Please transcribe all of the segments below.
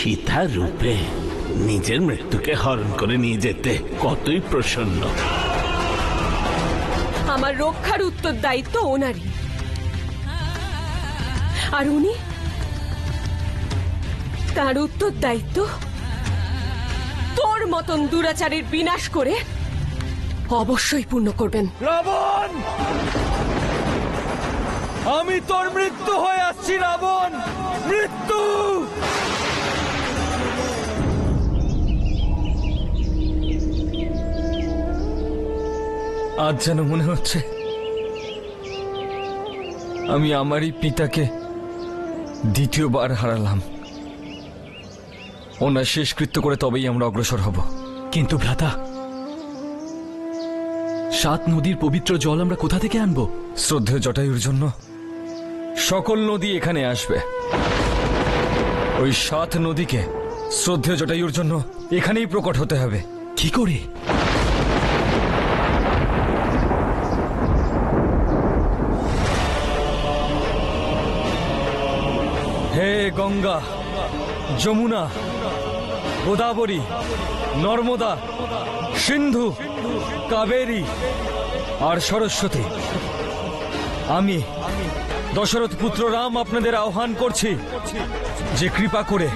সীতা রূপে নিজের মৃত্যুকে হরণ করে নিয়ে যেতে কতই প্রসন্ন। আমার রক্ষার উত্তরদায়িত্ব ওনারই, আর উনি তার উত্তরদায়িত্ব তোর মতন দুরাচারের বিনাশ করে অবশ্যই পূর্ণ করবেন। রাবণ, আমি তোর মৃত্যু হয়ে আসছি। রাবণ, মৃত্যু! আজ যেন মনে হচ্ছে আমি আমারই পিতাকে দ্বিতীয়বার হারালাম। ওনার শেষকৃত্য করে তবেই আমরা অগ্রসর হব। কিন্তু ভ্রাতা, 7 নদীর পবিত্র জল আমরা কোথা থেকে আনবো? শ্রদ্ধেয় জটায়ুর জন্য সকল নদী এখানে আসবে। ওই 7 নদীকে শ্রদ্ধেয় জটায়ুর জন্য এখানেই প্রকট হতে হবে। কি করে? হে গঙ্গা, যমুনা, গোদাবরী, নর্মদা, সিন্ধু, কাবেরী আর সরস্বতী, আমি দশরথ পুত্র রাম আপনাদের আহ্বান করছি যে কৃপা করে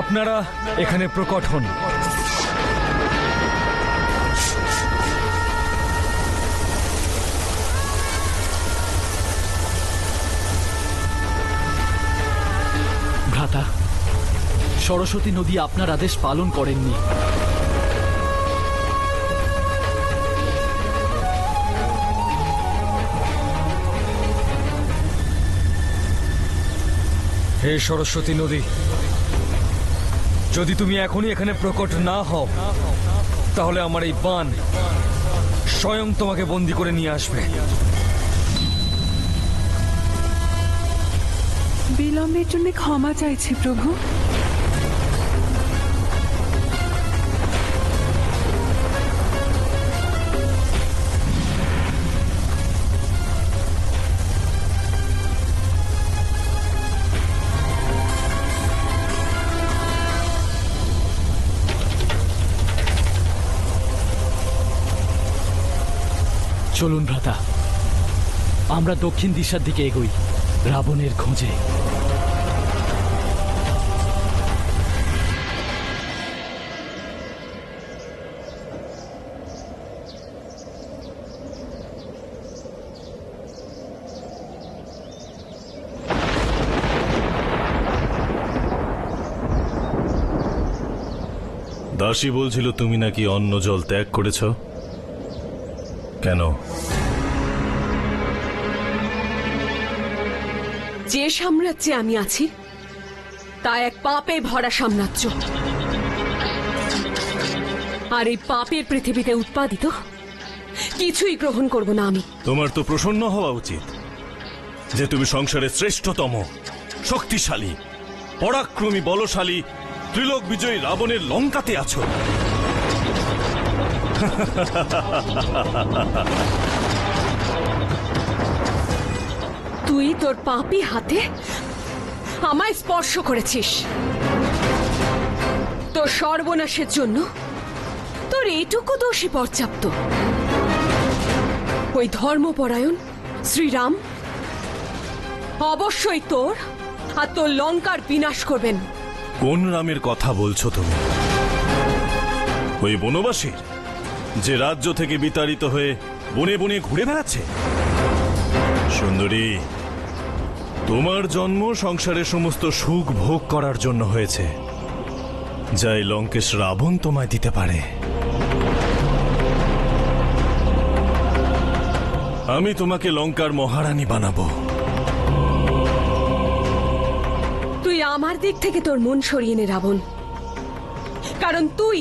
আপনারা এখানে প্রকট হন। ভ্রাতা, সরস্বতী নদী আপনার আদেশ পালন করেননি। হে সরস্বতী নদী, যদি তুমি এখনই এখানে প্রকট না হও তাহলে আমার এই বাণ স্বয়ং তোমাকে বন্দী করে নিয়ে আসবে। বিলম্বের জন্য ক্ষমা চাইছি প্রভু। চলুন ভ্রাতা, আমরা দক্ষিণ দিশার দিকে এগোই রাবণের খোঁজে। দাসী বলছিল তুমি নাকি অন্ন জল ত্যাগ করেছ, কেন? যে সাম্রাজ্যে আমি আছি তা এক পাপে ভরা সাম্রাজ্য, আর এই পাপের পৃথিবীতে উৎপাদিত কিছুই গ্রহণ করব না আমি। তোমার তো প্রসন্ন হওয়া উচিত যে তুমি সংসারের শ্রেষ্ঠতম, শক্তিশালী, পরাক্রমী, বলশালী, ত্রিলোক বিজয়ী রাবণের লঙ্কাতে আছো। তুই তোর পাপী হাতে আমায় স্পর্শ করেছিস। তোর সর্বনাশের জন্য তোর এইটুকু দোষই পর্যাপ্ত। ওই ধর্মপরায়ণ শ্রীরাম অবশ্যই তোর আর তোর লঙ্কার বিনাশ করবেন। কোন রামের কথা বলছো তুমি? ওই বনবাসীর, যে রাজ্য থেকে বিতাড়িত হয়ে বনে বনে ঘুরে বেড়াচ্ছে? সুন্দরী, তোমার জন্ম সংসারে সমস্ত সুখ ভোগ করার জন্য হয়েছে, যা এই লঙ্কেশ রাবণ তোমায় দিতে পারে। আমি তোমাকে লঙ্কার মহারানী বানাবো। তুই আমার দিক থেকে তোর মন সরিয়ে নে রাবণ, কারণ তুই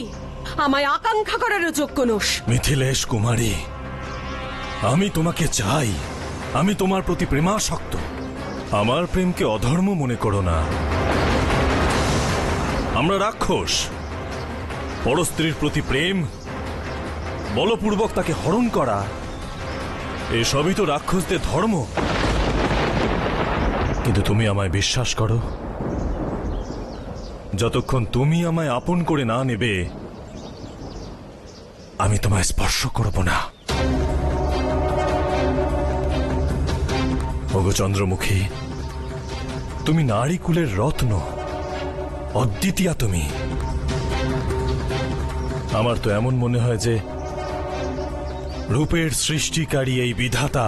আমায় আকাঙ্ক্ষা করারও যোগ্য নোস। মিথিলেশ কুমারী, আমি তোমাকে চাই, আমি তোমার প্রতি প্রেমাসক্ত। আমার প্রেমকে অধর্ম মনে করো না। আমরা রাক্ষস। পরস্ত্রীর প্রতি প্রেম, বলপূর্বক তাকে হরণ করা, এসবই তো রাক্ষসদের ধর্ম। কিন্তু তুমি আমায় বিশ্বাস করো, যতক্ষণ তুমি আমায় আপন করে না নেবে আমি তোমায় স্পর্শ করব না। ওগো চন্দ্রমুখী, তুমি নারী কুলের রত্ন, অদ্বিতীয়া তুমি। আমার তো এমন মনে হয় যে রূপের সৃষ্টিকারী এই বিধাতা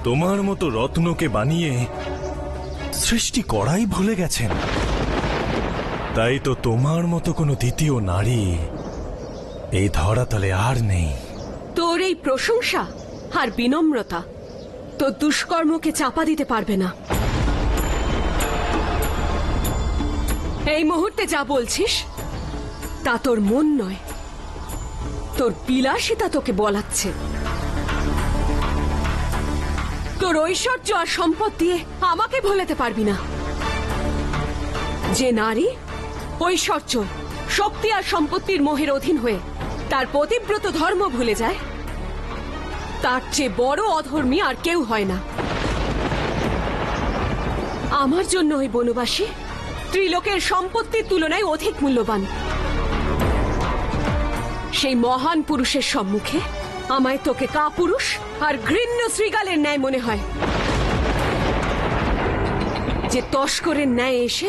তোমার মতো রত্নকে বানিয়ে সৃষ্টি করাই ভুলে গেছেন। তাই তো তোমার মতো কোনো দ্বিতীয় নারী এই ধরাতলে আর নেই। তোর এই প্রশংসা আর বিনম্রতা তোর দুষ্কর্মকে চাপা দিতে পারবে না। এই মুহূর্তে যা বলছিস তা তোর মন নয়, তোর বিলাসিতা তোকে বলাচ্ছে। তোর ঐশ্বর্য আর সম্পদ দিয়ে আমাকে ভোলাতে পারবি না। যে নারী ঐশ্বর্য, শক্তি আর সম্পত্তির মোহের অধীন হয়ে তার পতিব্রত ধর্ম ভুলে যায়, তার চেয়ে বড় অধর্মী আর কেউ হয় না। আমার জন্য ওই বনবাসী ত্রিলোকের সম্পত্তির তুলনায় অধিক মূল্যবান। সেই মহান পুরুষের সম্মুখে আমায় তোকে কাপুরুষ আর ঘৃণ্য শৃগালের ন্যায় মনে হয়, যে তস্করের ন্যায় এসে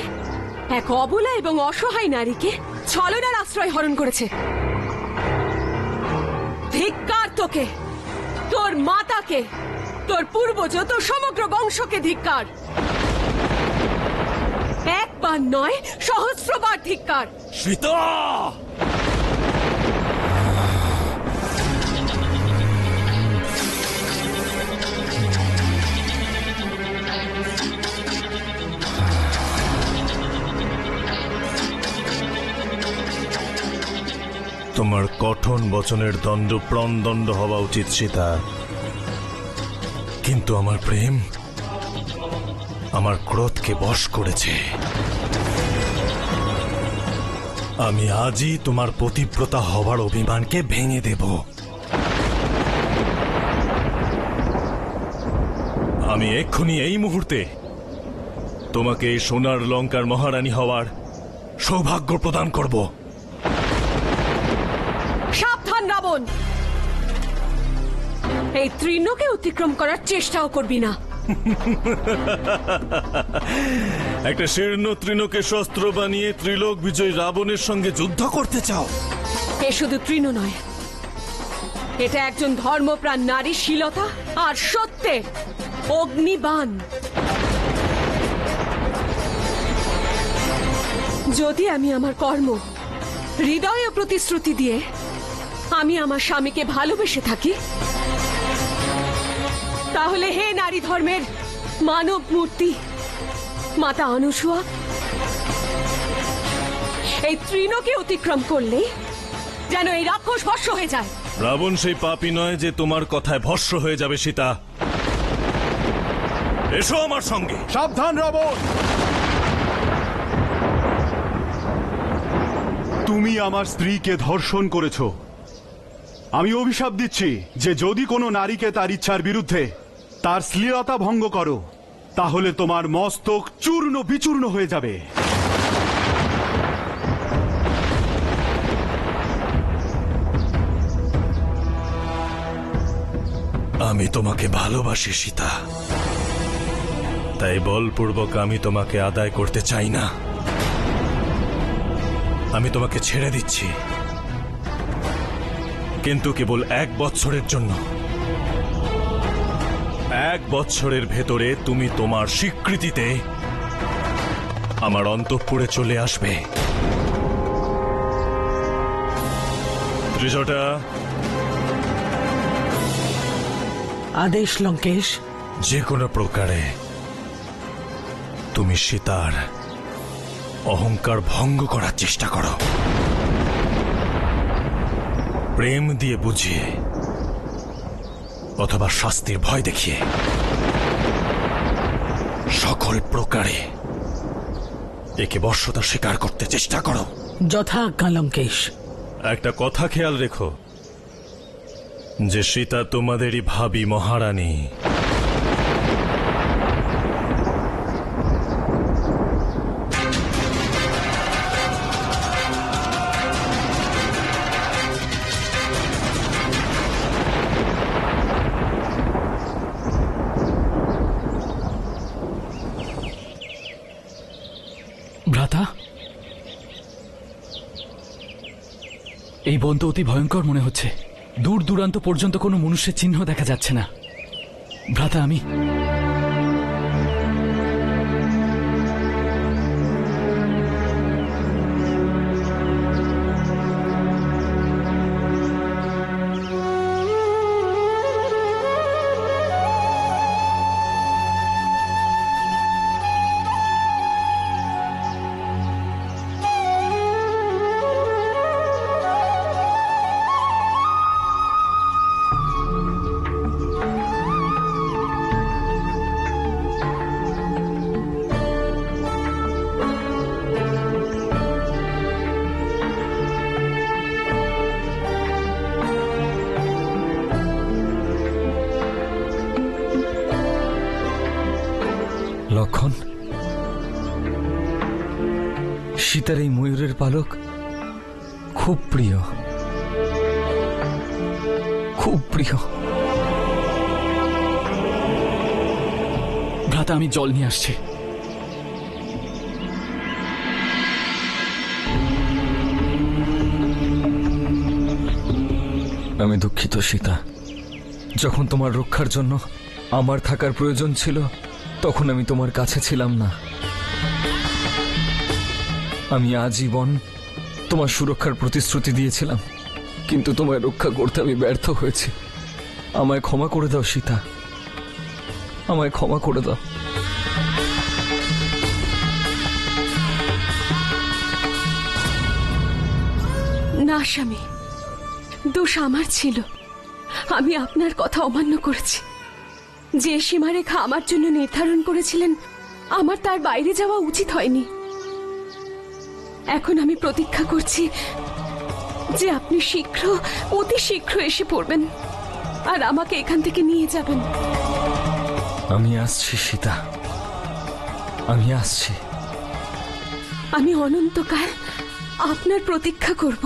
এক অবলা এবং অসহায় নারীকে ছলনার আশ্রয় হরণ করেছে। ধিক্কার তোকে, তোর মাতাকে, তোর পূর্বজ, তোর সমগ্র বংশকে ধিক্কার। একবার নয়, সহস্রবার ধিক্কার। সীতা! তোমার কঠোর বচনের দণ্ড প্রাণদণ্ড হওয়া উচিত সীতা, কিন্তু আমার প্রেম আমার ক্রোধকে বশ করেছে। আমি আজই তোমার পতিব্রতা হওয়ার অভিমানকে ভেঙে দেব। আমি এক্ষুনি এই মুহূর্তে তোমাকে এই সোনার লঙ্কার মহারানী হওয়ার সৌভাগ্য প্রদান করব। সাবধান রাবণ, এই তৃণকে অতিক্রম করার চেষ্টাও করবি না। একটা শীর্ণ তৃণকে শস্ত্র বানিয়ে ত্রিলোক বিজয় রাবণের সঙ্গে যুদ্ধ করতে চাও? এ শুধু তৃণ নয়, এটা একজন ধর্মপ্রাণ নারীর শীলতা আর সত্যের অগ্নিবাণ। যদি আমি আমার কর্ম, হৃদয় ও প্রতিশ্রুতি দিয়ে আমি আমার স্বামীকে ভালোবেসে থাকি, তাহলে হে নারী ধর্মের মানব মূর্তি মাতা অনুসূয়া, এই তৃণকে অতিক্রম করলে যেন এই রাক্ষস ভস্ম হয়ে যায়। রাবণ সেই পাপী নয় যে তোমার কথায় ভস্ম হয়ে যাবে। সীতা, এসো আমার সঙ্গে। সাবধান রাবণ, তুমি আমার স্ত্রীকে ধর্ষণ করেছ। আমি অভিশাপ দিচ্ছি যে যদি কোনো নারীকে তার ইচ্ছার বিরুদ্ধে তার শ্লীলতা ভঙ্গ করো, তাহলে তোমার মস্তক চূর্ণ বিচূর্ণ হয়ে যাবে। আমি তোমাকে ভালোবাসি সীতা, তাই বলপূর্বক আমি তোমাকে আদায় করতে চাই না। আমি তোমাকে ছেড়ে দিচ্ছি, কিন্তু কেবল 1 বৎসরের জন্য। 1 বৎসরের ভেতরে তুমি তোমার স্বীকৃতিতে আমার অন্তঃপুরে চলে আসবে। ত্রিজটা, আদেশ লঙ্কেশ। যে কোনো প্রকারে তুমি সীতার অহংকার ভঙ্গ করার চেষ্টা করো, প্রেম দিয়ে বুঝিয়ে অথবা শাস্তির ভয় দেখিয়ে। সকল প্রকারে একে বশ্যতা স্বীকার করতে চেষ্টা করো। যথা আজ্ঞা লঙ্কেশ। একটা কথা খেয়াল রেখো যে সীতা তোমাদেরই ভাবী মহারানী। ভ্রাতা, এই বন তো অতি ভয়ঙ্কর মনে হচ্ছে। দূর দূরান্ত পর্যন্ত কোনো মনুষ্যের চিহ্ন দেখা যাচ্ছে না। ভ্রাতা, আমি লক্ষণ, সীতার এই ময়ূরের পালক খুব প্রিয়, খুব প্রিয়। ভ্রাতা, আমি জল নিয়ে আসছি। আমি দুঃখিত সীতা, যখন তোমার রক্ষার জন্য আমার থাকার প্রয়োজন ছিল তখন আমি তোমার কাছে ছিলাম না। আমি আজীবন তোমার সুরক্ষার প্রতিশ্রুতি দিয়েছিলাম, কিন্তু তোমায় রক্ষা করতে আমি ব্যর্থ হয়েছি। আমায় ক্ষমা করে দাও সীতা, আমায় ক্ষমা করে দাও। না স্বামী, দোষ আমার ছিল। আমি আপনার কথা অমান্য করেছি। যে সীমারেখা আমার জন্য নির্ধারণ করেছিলেন, আমার তার বাইরে যাওয়া উচিত হয়নি। এখন আমি প্রতীক্ষা করছি যে আপনি শীঘ্র, অতি শীঘ্র এসে পড়বেন আর আমাকে এখান থেকে নিয়ে যাবেন। আমি আসছি সীতা, আমি আসছি। আমি অনন্তকাল আপনার প্রতীক্ষা করব।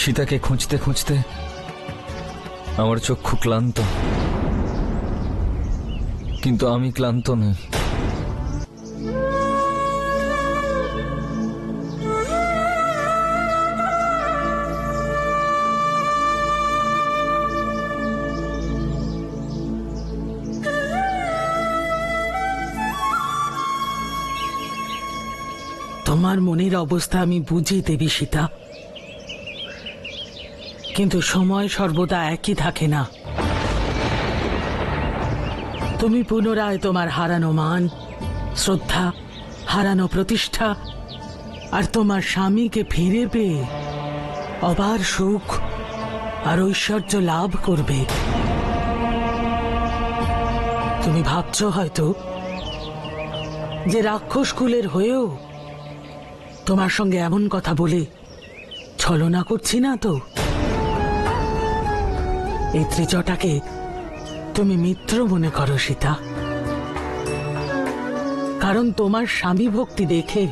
সীতাকে খুঁজতে খুঁজতে আমার চক্ষু ক্লান্ত, কিন্তু আমি ক্লান্ত নই। তোমার মনের অবস্থা আমি বুঝি দেবী সীতা, কিন্তু সময় সর্বদা একই থাকে না। তুমি পুনরায় তোমার হারানো মান, শ্রদ্ধা, হারানো প্রতিষ্ঠা আর তোমার স্বামীকে ফিরে পেয়ে অপার সুখ আর ঐশ্বর্য লাভ করবে। তুমি ভাবছ হয়তো যে রাক্ষস কুলের হয়েও তোমার সঙ্গে এমন কথা বলে ছলনা করছি না তো। এই ত্রিজটাকে তুমি মিত্র মনে করো সীতা, কারণ তোমার স্বামী ভক্তি দেখে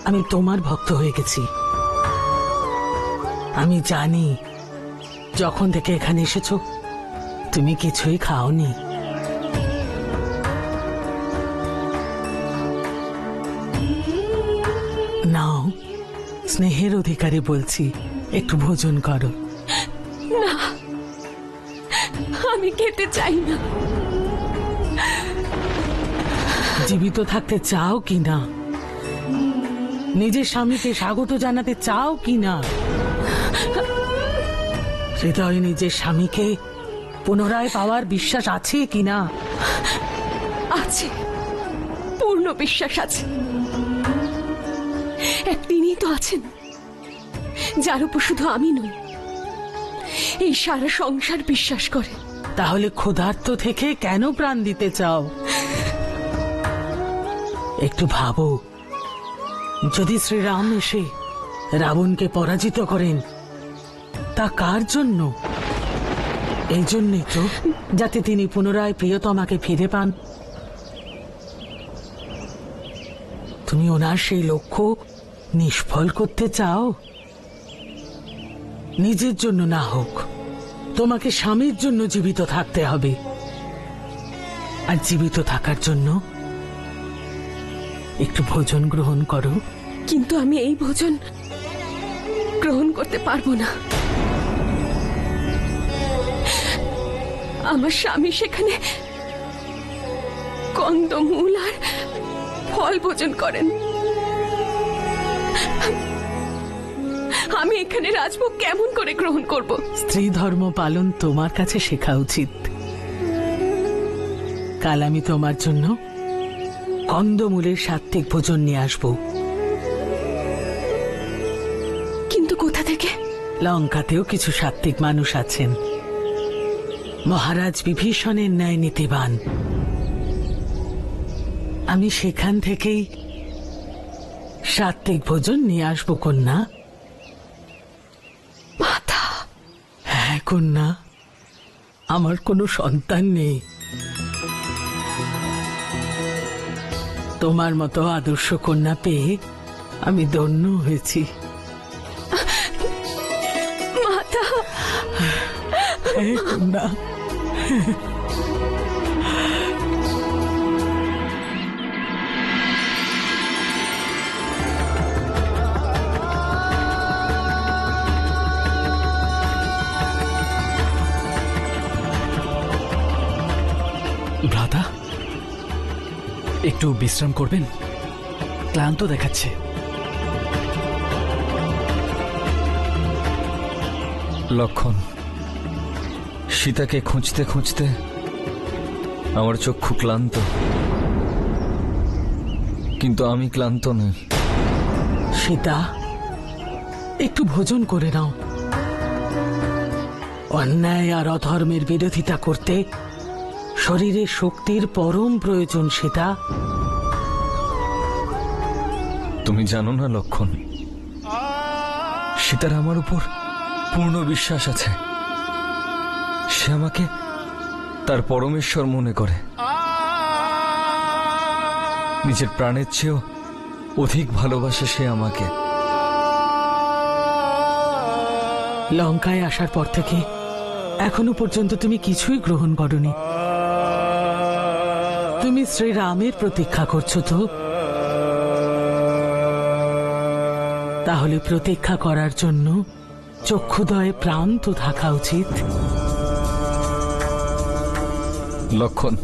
আমি তোমার ভক্ত হয়ে গেছি। আমি জানি যখন থেকে এখানে এসেছো তুমি কিছুই খাওনি। নাও, স্নেহের অধিকারী বলছি, একটু ভোজন করো। না, আমি খেতে চাই না। জীবিত থাকতে চাও কি না? নিজের স্বামীকে স্বাগত জানাতে চাও কি না? হৃদয়ে নিজের স্বামীকে পুনরায় পাওয়ার বিশ্বাস আছে কি না? আছে, পূর্ণ বিশ্বাস আছে। একদিনই তো আছেন যার উপর শুধু আমি নই, এই সারা সংসার বিশ্বাস করে। তাহলে ক্ষুধার্ত থেকে কেন প্রাণ দিতে চাও? একটু ভাবো, যদি শ্রীরাম এসে রাবণকে পরাজিত করেন তা কার জন্য? এই জন্যই তো, যাতে তিনি পুনরায় প্রিয়তমাকে ফিরে পান। তুমি ওনার সেই লক্ষ্য নিষ্ফল করতে চাও? নিজের জন্য না হোক, তোমাকে স্বামীর জন্য জীবিত থাকতে হবে। আর জীবিত থাকার জন্য একটু ভোজন গ্রহণ করো। কিন্তু আমি এই ভোজন গ্রহণ করতে পারবো না। আমার স্বামী সেখানে কন্দমূল আর ফল ভোজন করেন। আমি এখানে রাজভোগ কেমন করে গ্রহণ করব? স্ত্রী ধর্ম পালন তোমার কাছে শেখা উচিত। কাল আমি তোমার জন্য কন্দমূলের সাত্ত্বিক ভোজন নিয়ে আসব। কিন্তু কোথা থেকে? লঙ্কাতেও কিছু সাত্ত্বিক মানুষ আছেন, মহারাজ বিভীষণের ন্যায় নীতিবান। আমি সেখান থেকেই সাত্ত্বিক ভোজন নিয়ে আসবো কন্যা। মাতা, হ্যাঁ কন্যা, আমার কোনো সন্তান নেই। তোমার মতো আদর্শ কন্যা পেয়ে আমি ধন্য হয়েছি। মাতা, হ্যাঁ কন্যা। ভ্রাতা, একটু বিশ্রাম করবেন? ক্লান্ত দেখাচ্ছে। লক্ষণ, সীতাকে খুঁজতে খুঁজতে আমার চক্ষু ক্লান্ত, কিন্তু আমি ক্লান্ত নই। সীতা, একটু ভোজন করে নাও। অন্যায় আর অধর্মের বিরোধিতা করতে শরীরে শক্তির পরম প্রয়োজন সীতা। তুমি জানো না লক্ষণ, সীতার আমার উপর পূর্ণ বিশ্বাস আছে। সে আমাকে তার পরমেশ্বর মনে করে। নিজের প্রাণের চেয়েও অধিক ভালোবাসে সে আমাকে। লঙ্কায় আসার পর থেকে এখনো পর্যন্ত তুমি কিছুই গ্রহণ করনি। তুমি শ্রীরামের প্রতীক্ষা করছো তো? তাহলে প্রতীক্ষা করার জন্য চক্ষুদয়ে প্রাণ তো থাকা উচিত। লক্ষণ,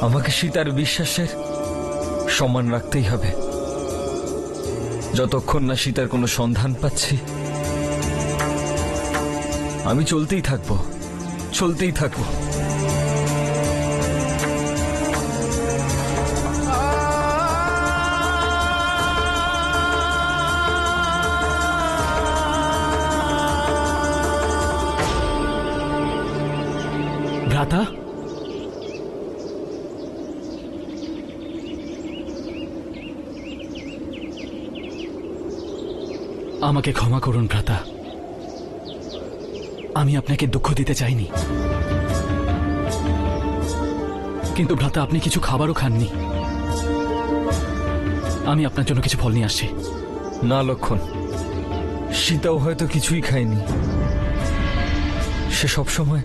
আমাকে সীতার বিশ্বাসের সম্মান রাখতেই হবে। যতক্ষণ না সীতার কোনো সন্ধান পাচ্ছি, আমি চলতেই থাকবো, চলতেই থাকবো। ভ্রাতা, আমাকে ক্ষমা করুন ভ্রাতা, আমি আপনাকে দুঃখ দিতে চাইনি। কিন্তু ভ্রাতা, আপনি কিছু খাবারও খাননি। আমি আপনার জন্য কিছু ফল নিয়ে আসছি। না লক্ষণ, সীতাও হয়তো কিছুই খায়নি। সে সবসময়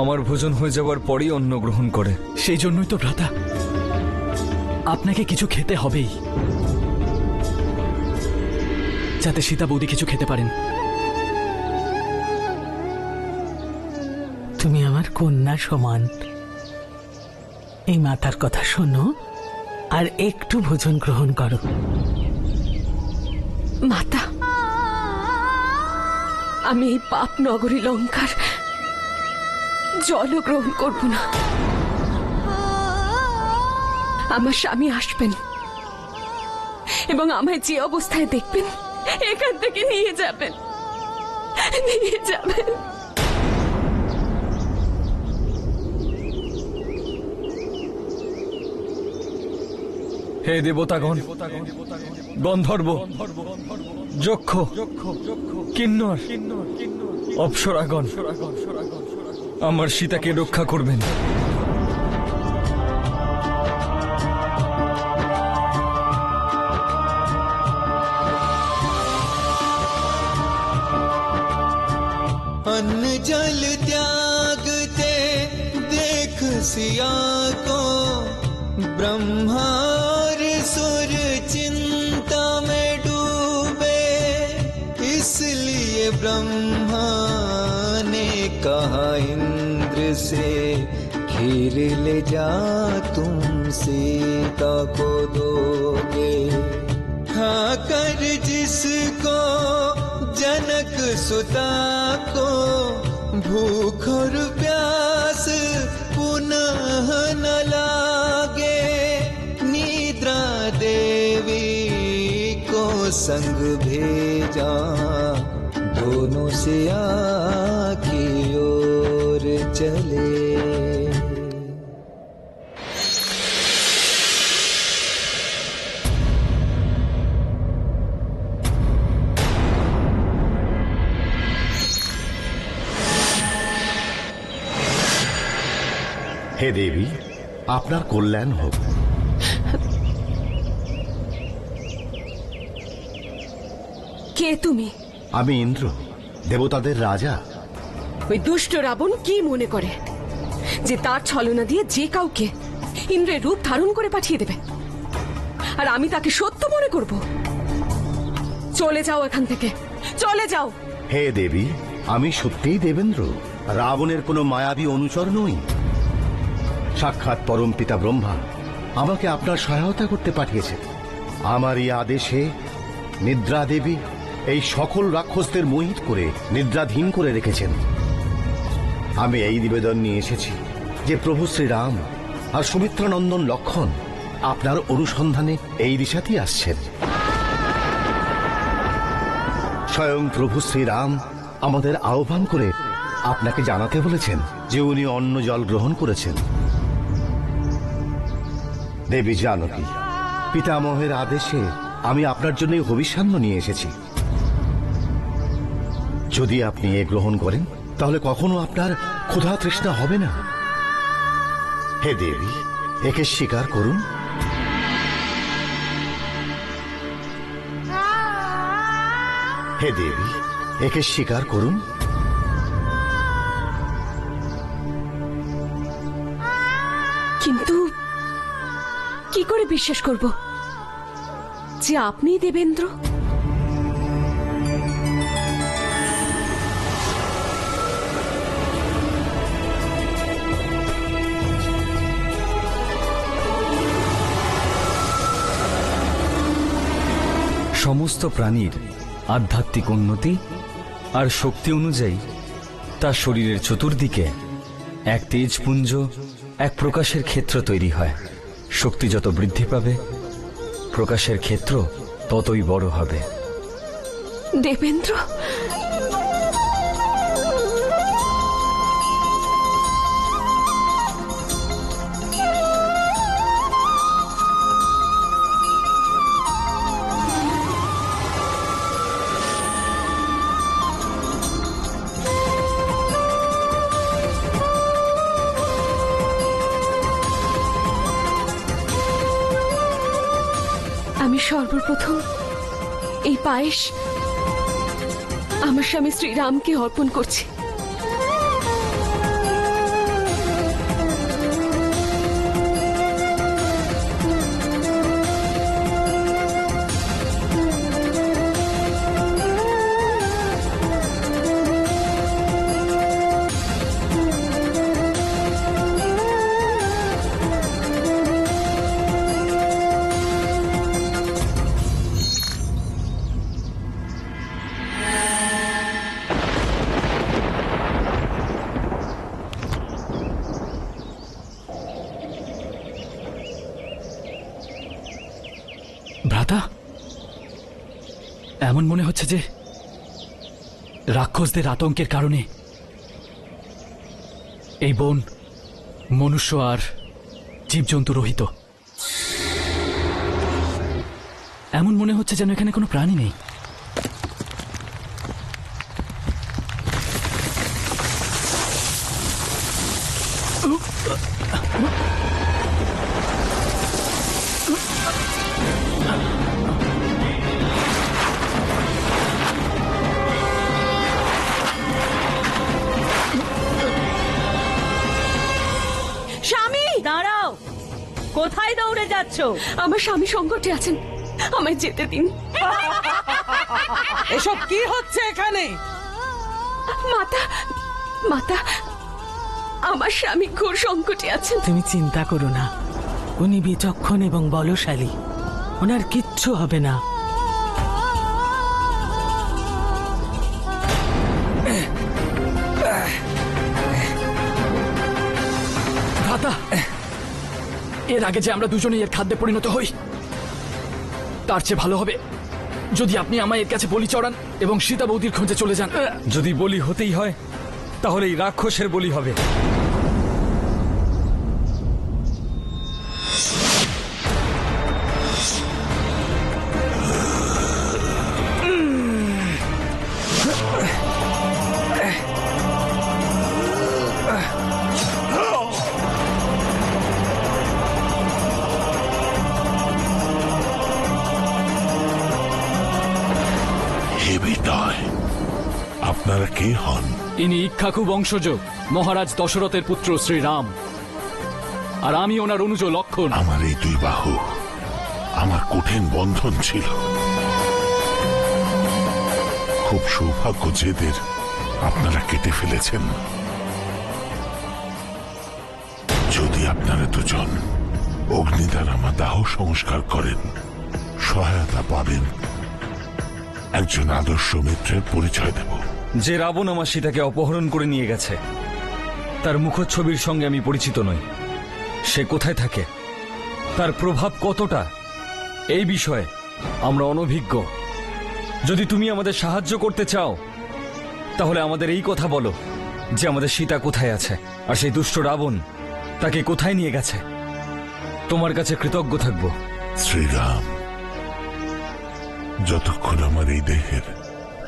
আমার ভোজন হয়ে যাওয়ার পরেই অন্ন গ্রহণ করে। সেই জন্যই তো ভ্রাতা, আপনাকে কিছু খেতে হবেই, যাতে সীতা বৌদি কিছু খেতে পারেন। তুমি আমার কন্যা সমান। এই মাতার কথা শোনো আর একটু ভোজন গ্রহণ করো। মাতা, আমি এই পাপ নগরী লঙ্কার জলও গ্রহণ করব না। আমার স্বামী আসবেন এবং আমায় যে অবস্থায় দেখবেন এখান থেকে নিয়ে যাবেন, নিয়ে যাবেন। হে দেবতাগণ, গন্ধর্ব, যক্ষ, কিন্নর, অপ্সরাগণ, আমার সীতাকে রক্ষা করবেন। अन्न जल त्यागते देख सिया को ब्रह्मा और ब्रह्मा ने कहा इंद्र से खीर ले जा तुम सीता को दोगे, खाकर जिसको जनक सुता को भूख और प्यास पुनः न लागे, निद्रा देवी को संग भेजा, दोनों से आखी ओर चले। হে দেবী, আপনার কল্যাণ হোক। কে তুমি? আমি ইন্দ্র, দেবতাদের রাজা। ওই দুষ্ট রাবণ কি মনে করে যে তার ছলনা দিয়ে যে কাউকে ইন্দ্রের রূপ ধারণ করে পাঠিয়ে দেবে, আর আমি তাকে সত্য মনে করব? চলে যাও এখান থেকে, চলে যাও। হে দেবী, আমি সত্যিই দেবেন্দ্র, রাবণের কোনো মায়াবী অনুচর নই। সাক্ষাৎ পরম পিতা ব্রহ্মা আমাকে আপনার সহায়তা করতে পাঠিয়েছেন। আমার এই আদেশে নিদ্রা দেবী এই সকল রাক্ষসদের মোহিত করে নিদ্রাধীন করে রেখেছেন। আমি এই নিবেদন নিয়ে এসেছি যে প্রভু শ্রীরাম আর সুমিত্রানন্দন লক্ষণ আপনার অনুসন্ধানে এই দিশাতেই আসছেন। স্বয়ং প্রভু শ্রীরাম আমাদের আহ্বান করে আপনাকে জানাতে বলেছেন যে উনি অন্ন জল গ্রহণ করেছেন। দেবী জানকী, পিতামহের আদেশে আমি আপনার জন্য হবিষ্যান্ন নিয়ে এসেছি। যদি আপনি এ গ্রহণ করেন তাহলে কখনো আপনার ক্ষুধা তৃষ্ণা হবে না। হে দেবী, একে স্বীকার করুন। হে দেবী, একে স্বীকার করুন। কিন্তু কি করে বিশ্বাস করব যে আপনি দেবেন্দ্র? সমস্ত প্রাণীর আধ্যাত্মিক উন্নতি আর শক্তি অনুযায়ী তার শরীরের চতুর্দিকে এক তেজপুঞ্জ, এক প্রকাশের ক্ষেত্র তৈরি হয়। শক্তি যত বৃদ্ধি পাবে, প্রকাশের ক্ষেত্র ততই বড় হবে। দেবেন্দ্র, আমি সর্বপ্রথম এই পায়েস আমার স্বামী শ্রীরামকে অর্পণ করছি। ভ্রাতা, এমন মনে হচ্ছে যে রাক্ষসদের আতঙ্কের কারণে এই বন মনুষ্য আর জীবজন্তু রহিত। এমন মনে হচ্ছে যেন এখানে কোনো প্রাণী নেই। স্বামী, দাঁড়াও, কোথায় দৌড়ে যাচ্ছ? আমার স্বামী সংকটে আছেন, আমায় যেতে দিন। এসব কি হচ্ছে এখানে? মাতা মাতা, আমার স্বামী ঘোর সংকটে আছেন। তুমি চিন্তা করো না, উনি বিচক্ষণ এবং বলশালী, ওনার কিচ্ছু হবে না। ভ্রাতা, এর আগে যে আমরা দুজনেই এর খাদ্যে পরিণত হই, তার চেয়ে ভালো হবে যদি আপনি আমায় এর কাছে বলি চড়ান এবং সীতা বৌদির খোঁজে চলে যান। যদি বলি হতেই হয় তাহলে এই রাক্ষসের বলি হবে। হে বিদয়, আপনারা কে হন? ইনি ইক্ষ্বাকু বংশজ মহারাজ দশরথের পুত্র শ্রীরাম, আর আমি ওনার অনুজ লক্ষণ। আমার এই দুই বাহু আমার কঠিন বন্ধন ছিল। খুব সৌভাগ্য যেদের আপনারা কেটে ফেলেছেন। যদি আপনারা দুজন অগ্নিদ্বার আমার দাহ সংস্কার করেন, সহায়তা পাবেন। একজন আদর্শ মিত্রের পরিচয় দেব। যে রাবণ আমার সীতাকে অপহরণ করে নিয়ে গেছে, তার মুখচ্ছবির সঙ্গে আমি পরিচিত নই। সে কোথায় থাকে, তার প্রভাব কতটা, এই বিষয়ে আমরা অনভিজ্ঞ। যদি তুমি আমাদের সাহায্য করতে চাও তাহলে আমাদের এই কথা বলো যে আমাদের সীতা কোথায় আছে, আর সেই দুষ্ট রাবণ তাকে কোথায় নিয়ে গেছে। তোমার কাছে কৃতজ্ঞ থাকব। শ্রীরাম, যতক্ষণ আমার এই দেহের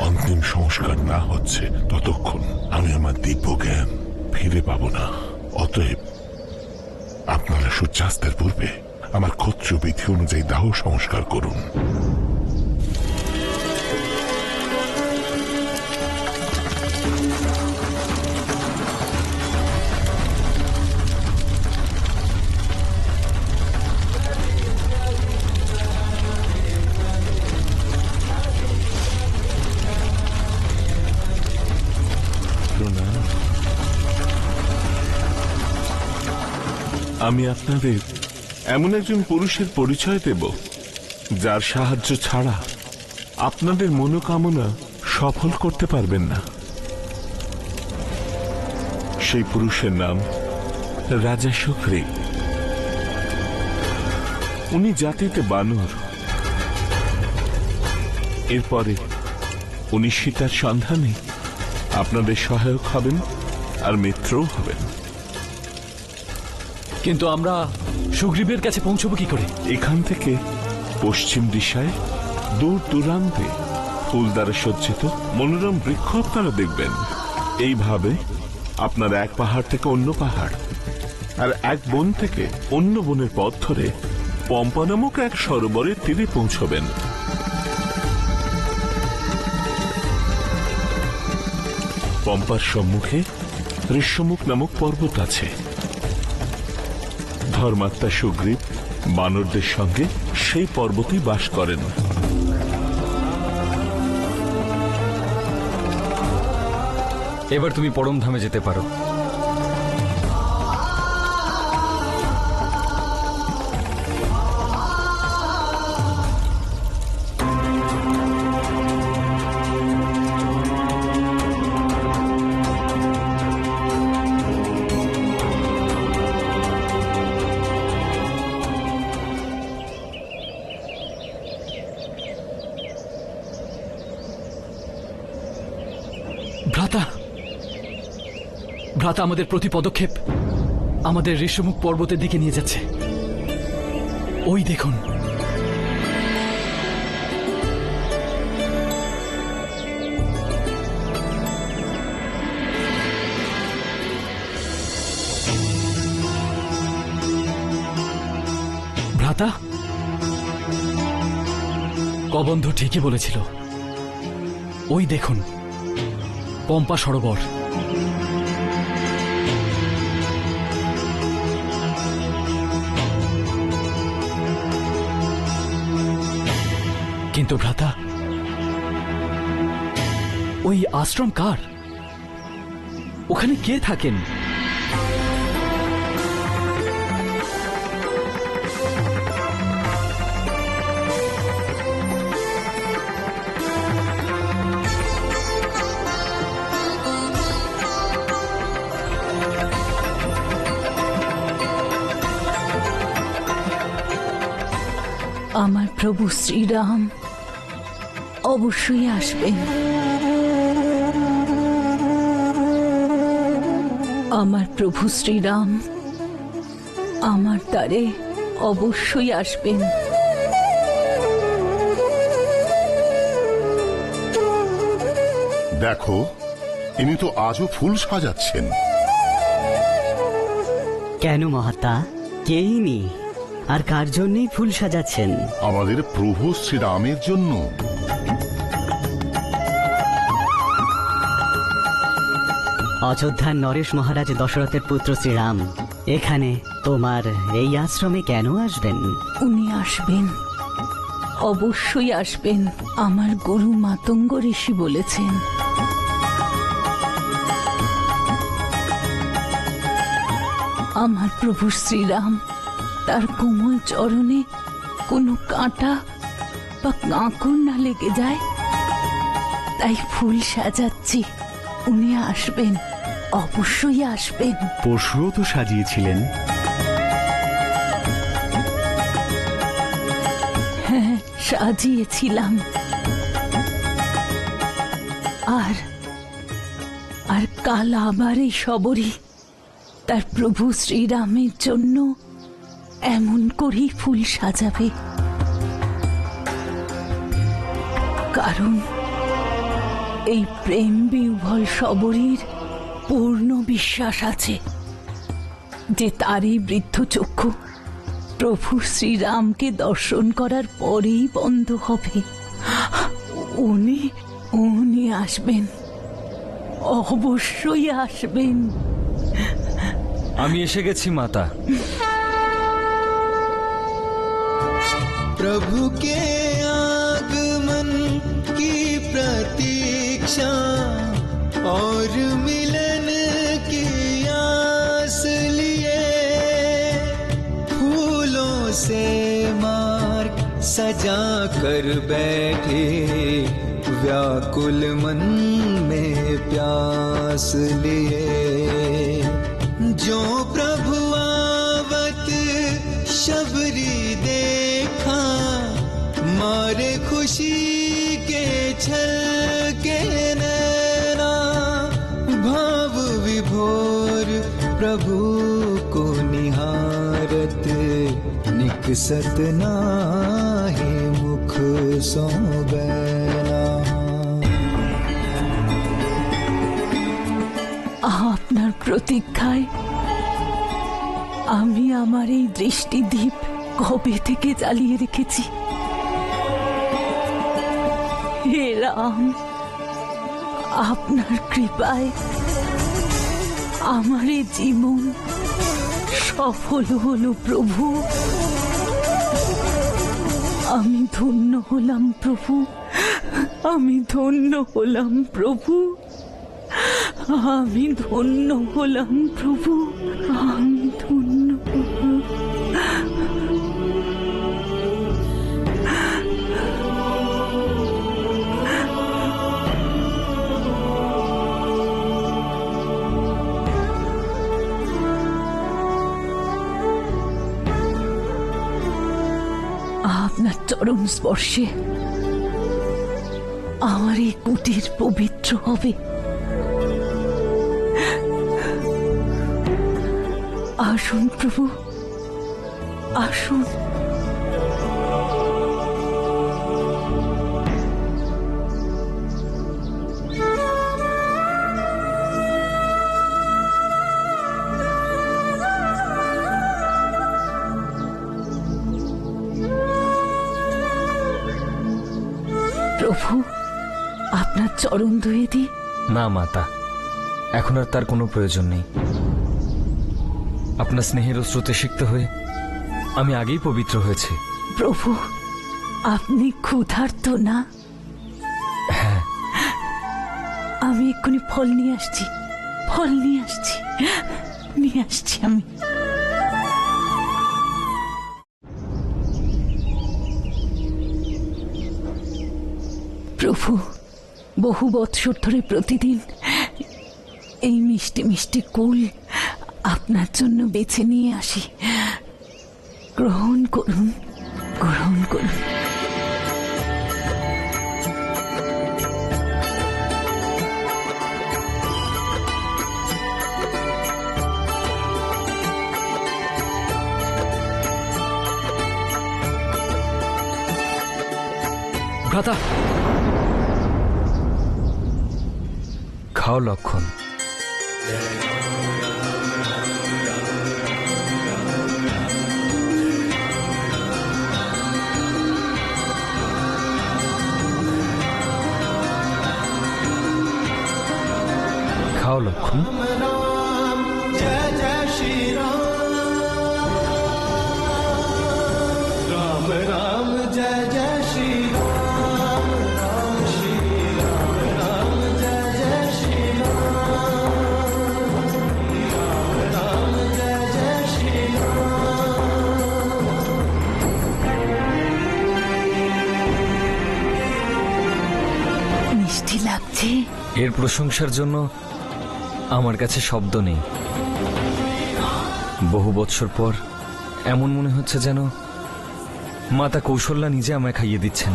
অন্তিম সংস্কার না হচ্ছে ততক্ষণ আমি আমার দিব্য জ্ঞান ফিরে পাব না। অতএব আপনারা সূর্যাস্তের পূর্বে আমার ক্ষত্রিয় বিধি অনুযায়ী দাহ সংস্কার করুন। আমি আপনাদের এমন একজন পুরুষের পরিচয় দেব যার সাহায্য ছাড়া আপনাদের মনোকামনা সফল করতে পারবেন না। সেই পুরুষের নাম রাজা সুগ্রীব। উনি জাতিতে বানর। এরপরে উনি সীতার সন্ধানে আপনাদের সহায়ক হবেন আর মিত্রও হবেন। কিন্তু আমরা সুগ্রীবের কাছে পৌঁছবো কি করে? এখান থেকে পশ্চিম দিশায় দূর দূরান্তে ফুল দ্বারা সজ্জিত মনোরম বৃক্ষ আপনারা দেখবেন। এইভাবে আপনারা এক পাহাড় থেকে অন্য পাহাড় আর এক বন থেকে অন্য বনের পথ ধরে পম্পা নামক এক সরোবরের তীরে পৌঁছবেন। পম্পার সম্মুখে ঋষ্যমুখ নামক পর্বত আছে। ধর্মাত্মা সুগ্রীব বানরদের সঙ্গে সেই পর্বতেই বাস করেন। এবার তুমি পরমধামে যেতে পারো। ভ্রাতা, ভ্রাতা, আমাদের প্রতি পদক্ষেপ আমাদের ঋষ্যমুখ পর্বতের দিকে নিয়ে যাচ্ছে। ওই দেখুন। ভ্রাতা, কবন্ধ ঠিকই বলেছিল। ওই দেখুন পম্পা সরোবর। কিন্তু ভ্রাতা, ওই আশ্রম কার? ওখানে কে থাকেন? আমার প্রভু শ্রীরাম অবশ্যই আসবেন। আমার প্রভু শ্রীরাম আমার দ্বারে অবশ্যই আসবেন। দেখো, ইনি তো আজও ফুল সাজাচ্ছেন। কেন মহাত্মা, কে ইনি আর কার জন্যই ফুল সাজাচ্ছেন? আমাদের প্রভু শ্রীরামের জন্য। অযোধ্যার নরেশ মহারাজ দশরথের পুত্র শ্রীরাম এখানে তোমার এই আশ্রমে কেন আসবেন? উনি আসবেন, অবশ্যই আসবেন। আমার গুরু মাতঙ্গ ঋষি বলেছেন। আমার প্রভু শ্রীরাম তার কোমল চরণে কোনো কাঁটা বা কাঁকর না লেগে যায়, তাই ফুল সাজাচ্ছি। উনি আসবেন, অবশ্যই আসবেন। পরশুও তো সাজিয়েছিলেন। হ্যাঁ, সাজিয়েছিলাম। আর কাল আবার এই শবরী তার প্রভু শ্রীরামের জন্য এমন করেই ফুল সাজাবে, কারণ এই প্রেম বিহ্বল শবরীর পূর্ণ বিশ্বাস আছে যে তারই বৃদ্ধ চক্ষু প্রভু শ্রীরামকে দর্শন করার পরেই বন্ধ হবে। উনি আসবেন, অবশ্যই আসবেন। আমি এসে গেছি মাতা। प्रभु के आगमन की प्रतीक्षा और मिलन की आस लिए फूलों से मार्ग सजा कर बैठे, व्याकुल मन में प्यास लिए। जो प्रभु आवत शबरी देखा, मारे खुशी के छल के नैना, भाव विभोर प्रभु को निहारत, निकसत नाहि मुख सो बैना। আপনার প্রতীক্ষায় আমি আমার এই দৃষ্টিদীপ কবে থেকে জ্বালিয়ে রেখেছি। হে রাম, আপনার কৃপায় আমার এই জীবন সফল হলো প্রভু। আমি ধন্য হলাম প্রভু, আমি ধন্য হলাম প্রভু, আমি ধন্য হলাম প্রভু, আমি ধন্য হলাম। আপনার চরণ স্পর্শে আমার এই কুটির পবিত্র হবে। আসুন প্রভু, আসুন। প্রভু, আপনার চরণ ধুয়ে দিই। না মাতা, এখন আর তার কোনো প্রয়োজন নেই। আপনার স্নেহের স্রোতে সিক্ত হয়ে আমি আগেই পবিত্র হয়েছি। প্রভু, আপনি ক্ষুধার্ত না? হ্যাঁ। আমি এক্ষুনি ফল নিয়ে আসছি, ফল নিয়ে আসছি, নিয়ে আসছি আমি। প্রভু, বহু বৎসর ধরে প্রতিদিন এই মিষ্টি মিষ্টি কুল আপনার জন্য বেছে নিয়ে আসি। গ্রহণ করুন, গ্রহণ করুন। ভ্রাতা, খাও লক্ষণ। খাও লক্ষণ। जय जय श्री राम, राम राम जय जय श्री राम, राम श्री राम, राम जय जय श्री राम, राम राम जय जय श्री মিষ্টি লাগছে। এর প্রশংসার জন্য আমার কাছে শব্দ নেই। বহু বৎসর পর এমন মনে হচ্ছে যেন মাতা কৌশল্যা নিজে আমায় খাইয়ে দিচ্ছেন।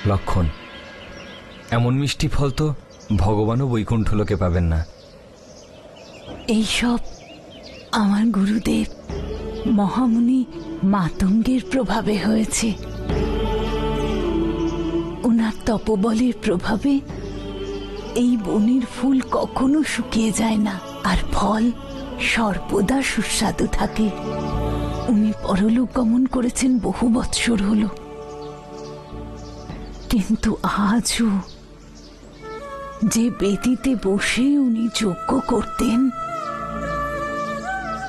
লক্ষণ, এমন মিষ্টি ফল তো ভগবানও বৈকুণ্ঠ লোকে পাবেন না। এইসব আমার গুরুদেব মহামুনি মাতঙ্গের প্রভাবে হয়েছে। ওনার তপবলের প্রভাবে এই বনের ফুল কখনো শুকিয়ে যায় না, আর ফল সর্বদা সুস্বাদু থাকে। উনি পরলোক গমন করেছেন বহু বৎসর হল, কিন্তু আজও যে বেদিতে বসে উনি যজ্ঞ করতেন,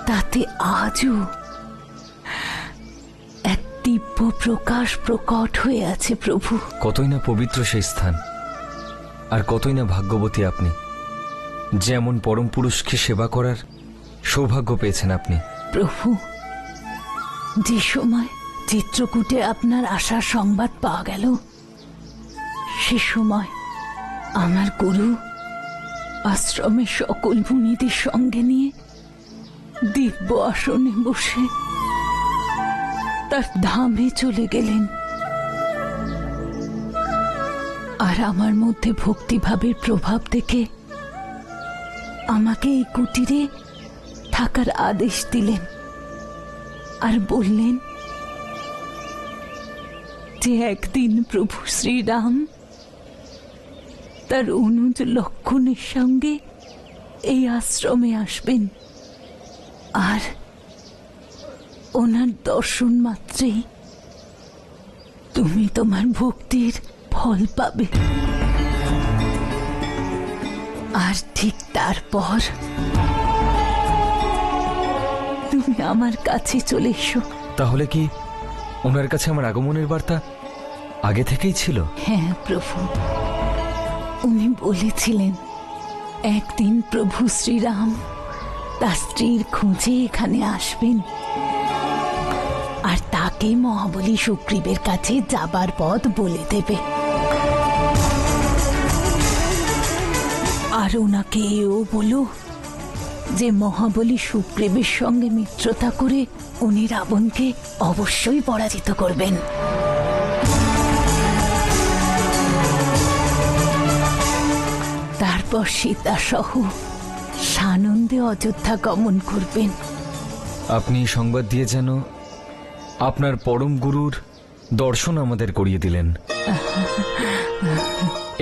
তাতে আজও এক দিব্য প্রকাশ প্রকট হয়ে আছে। প্রভু, কতই না পবিত্র সেই স্থান, আর কতই না ভাগ্যবতী আপনি, যেমন পরম পুরুষকে সেবা করার সৌভাগ্য পেয়েছেন আপনি। প্রভু, যে সময় চিত্রকূটে আপনার আসার সংবাদ পাওয়া গেল, সে সময় আমার গুরু আশ্রমের সকল মুনিদের সঙ্গে নিয়ে দিব্য আসনে বসে তার ধামে চলে গেলেন। আর আমার মধ্যে ভক্তিভাবের প্রভাব দেখে আমাকে এই কুটিরে থাকার আদেশ দিলেন, আর বললেন যে একদিন প্রভু শ্রীরাম তার অনুজ লক্ষণের সঙ্গে এই আশ্রমে আসবেন, আর ওনার দর্শন মাত্রেই তুমি তোমার ভক্তির ফল পাবে। আর ঠিক তারপর তুমি আমার কাছে চলে এসো। তাহলে কি ওনার কাছে আমার আগমনের বার্তা আগে থেকেই ছিল? হ্যাঁ প্রভু, উনি বলেছিলেন একদিন প্রভু শ্রীরাম তার স্ত্রীর খোঁজে এখানে আসবেন, আর তাকে মহাবলী সুগ্রীবের কাছে যাবার পথ বলে দেবে। আর ওনাকে এও বলো যে মহাবলী সুগ্রীবের সঙ্গে মিত্রতা করে উনি রাবণকে অবশ্যই পরাজিত করবেন। তারপর সীতা সহ সানন্দে অযোধ্যা গমন করবেন। আপনি সংবাদ দিয়ে যেন আপনার পরম গুরুর দর্শন আমাদের করিয়ে দিলেন।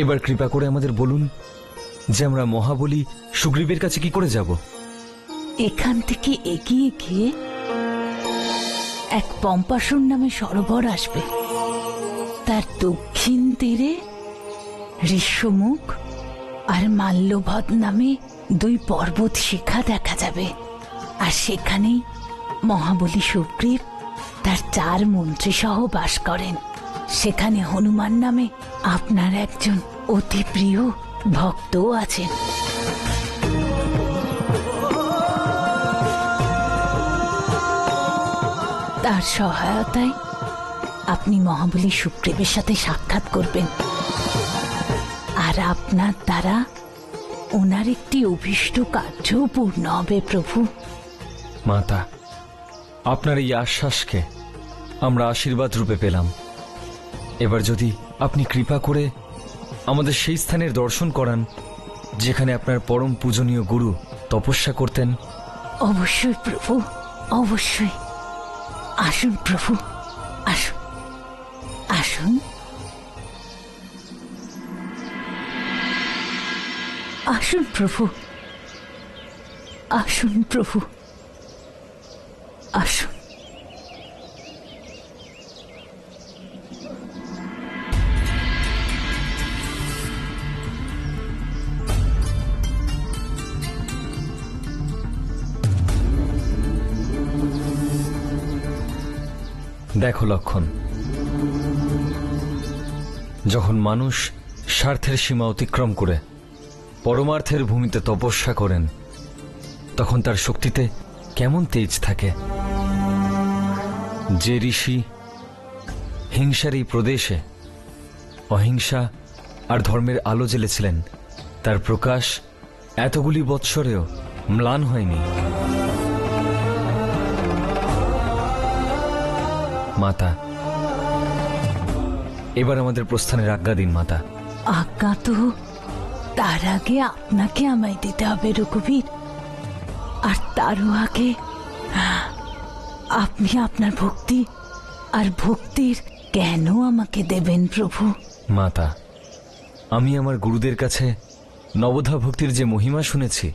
এবার কৃপা করে আমাদের বলুন যে আমরা মহাবলী সুগ্রীবের কাছে কি করে যাব? এখান থেকে এগিয়ে গিয়ে এক পম্পাসুর নামে সরোবর আসবে, তার দক্ষিণ তীরে ঋষ্যমুখ আর মাল্যভদ নামে দুই পর্বত শিখা দেখা যাবে, আর সেখানেই মহাবলী সুগ্রীব তার 4 মন্ত্রী সহ বাস করেন। সেখানে হনুমান নামে আপনার একজন অতি প্রিয় ভক্তও আছেন। তার সহায়তায় আপনি মহাবলী সুগ্রীবের সাথে সাক্ষাৎ করবেন, আর আপনার দ্বারা ওনার একটি অভীষ্ট কার্যও পূর্ণ হবে প্রভু। মাতা, আপনার এই আশ্বাসকে আমরা আশীর্বাদ রূপে পেলাম। এবার যদি আপনি কৃপা করে আমাদের সেই স্থানের দর্শন করান যেখানে আপনার পরম পূজনীয় গুরু তপস্যা করতেন। অবশ্যই প্রভু, অবশ্যই। আসুন প্রভু, আসুন, আসুন। আসুন প্রভু, আসুন প্রভু, আসুন। দেখো লক্ষণ, যখন মানুষ স্বার্থের সীমা অতিক্রম করে পরমার্থের ভূমিতে তপস্যা করেন তখন তার শক্তিতে কেমন তেজ থাকে। যে ঋষি হিংসার এই প্রদেশে অহিংসা আর ধর্মের আলো জ্বেলেছিলেন তার প্রকাশ এতগুলি বৎসরেও ম্লান হয়নি। মাতা, এবার আমাদের প্রস্থানের আজ্ঞা দিন মাতা। আজ্ঞা তো তার আগে আপনাকে আমায় দিতে হবে রঘুবীর, আর তারও আগে আপনি আপনার ভক্তি আর ভক্তির কেন আমাকে দেবেন প্রভু। মাতা, আমি আমার গুরুদের কাছে নবধা ভক্তির যে মহিমা শুনেছি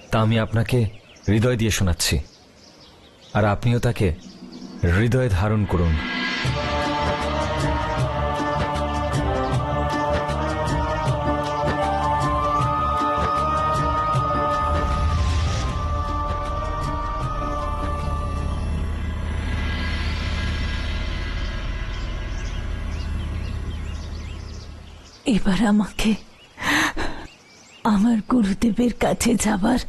তা আমি আপনাকে হৃদয় দিয়ে শোনাচ্ছি, আর আপনিও তাকে হৃদয়ে ধারণ করুন। এবার আমাকে আমার গুরুদেবের কাছে যাবার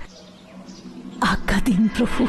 আজ্ঞা দিন প্রভু।